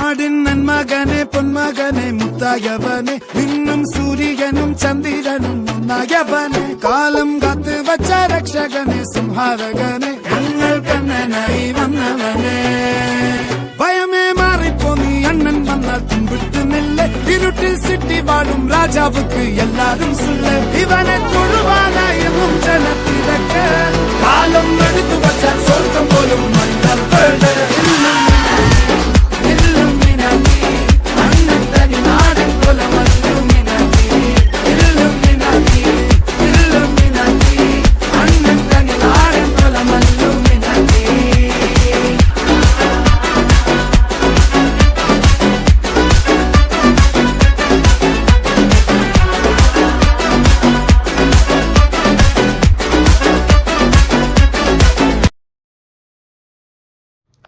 നാടിൻ നന്മകനെ പൊന്മകനെ മുത്തായവനെ ഇന്നും സൂര്യനും ചന്ദ്രനും ഒന്നായവനെ കാലം കാത്ത് വച്ച രക്ഷകനെ സംഹാരകനെ ഞങ്ങൾ കണ്ണനായി വന്നവനെ ഭയമേ മാറിപ്പോ നീ അണ്ണൻ വന്നാൽ തുമ്പിട്ട് നില്ല ഇരുട്ടിൽ സിറ്റി വാഴും രാജാവുക്ക് എല്ലാരും സുല്ല ഇവനെ തൊഴുവാനായി എന്നും ജനത്തിരക്ക് കാലം എടുത്തു വച്ചാൽ സ്വർഗം പോലും മണ്ണൽ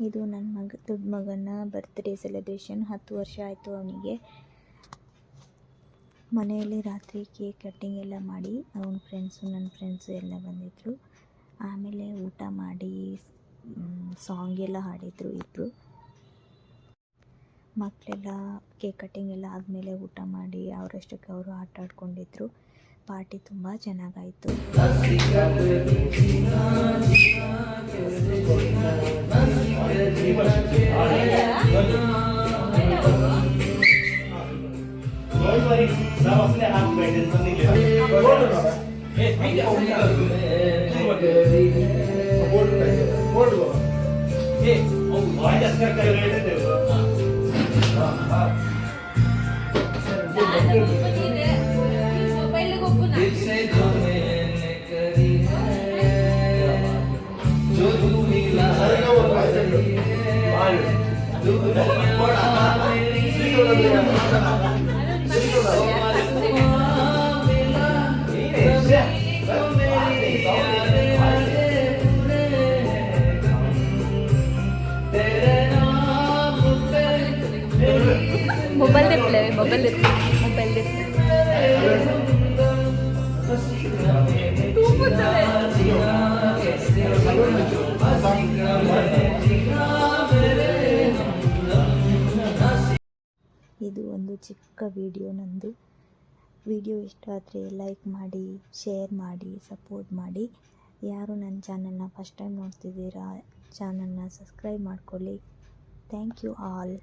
ಇದು ನನ್ನ ದೊಡ್ಡ ಮಗನ ಬರ್ತ್ಡೇ ಸೆಲೆಬ್ರೇಷನ್. 10 ವರ್ಷ ಆಯಿತು ಅವನಿಗೆ. ಮನೆಯಲ್ಲಿ ರಾತ್ರಿ ಕೇಕ್ ಕಟ್ಟಿಂಗ್ ಎಲ್ಲ ಮಾಡಿ ಅವನ ನನ್ನ ಫ್ರೆಂಡ್ಸು ಎಲ್ಲ ಬಂದಿದ್ದರು. ಆಮೇಲೆ ಊಟ ಮಾಡಿ ಸಾಂಗ್ ಎಲ್ಲ ಹಾಡಿದರು ಇಬ್ಬರು. ಮಕ್ಕಳೆಲ್ಲ ಕೇಕ್ ಕಟ್ಟಿಂಗ್ ಎಲ್ಲ ಆದಮೇಲೆ ಊಟ ಮಾಡಿ ಅವರಷ್ಟಕ್ಕೆ ಅವರು ಆಟ ಆಡ್ಕೊಂಡಿದ್ರು. ಪಾರ್ಟಿ ತುಂಬ ಚೆನ್ನಾಗಾಯಿತು. मोबाइल दे ಇದು ಒಂದು ಚಿಕ್ಕ ವಿಡಿಯೋ ನಂದು. ವಿಡಿಯೋ ಇಷ್ಟ ಆದರೆ ಲೈಕ್ ಮಾಡಿ, ಶೇರ್ ಮಾಡಿ, ಸಪೋರ್ಟ್ ಮಾಡಿ. ಯಾರು ನನ್ನ ಚಾನಲ್ನ ಫಸ್ಟ್ ಟೈಮ್ ನೋಡ್ತಿದ್ದೀರಾ ಚಾನಲ್ನ ಸಬ್ಸ್ಕ್ರೈಬ್ ಮಾಡ್ಕೊಳ್ಳಿ. Thank you all.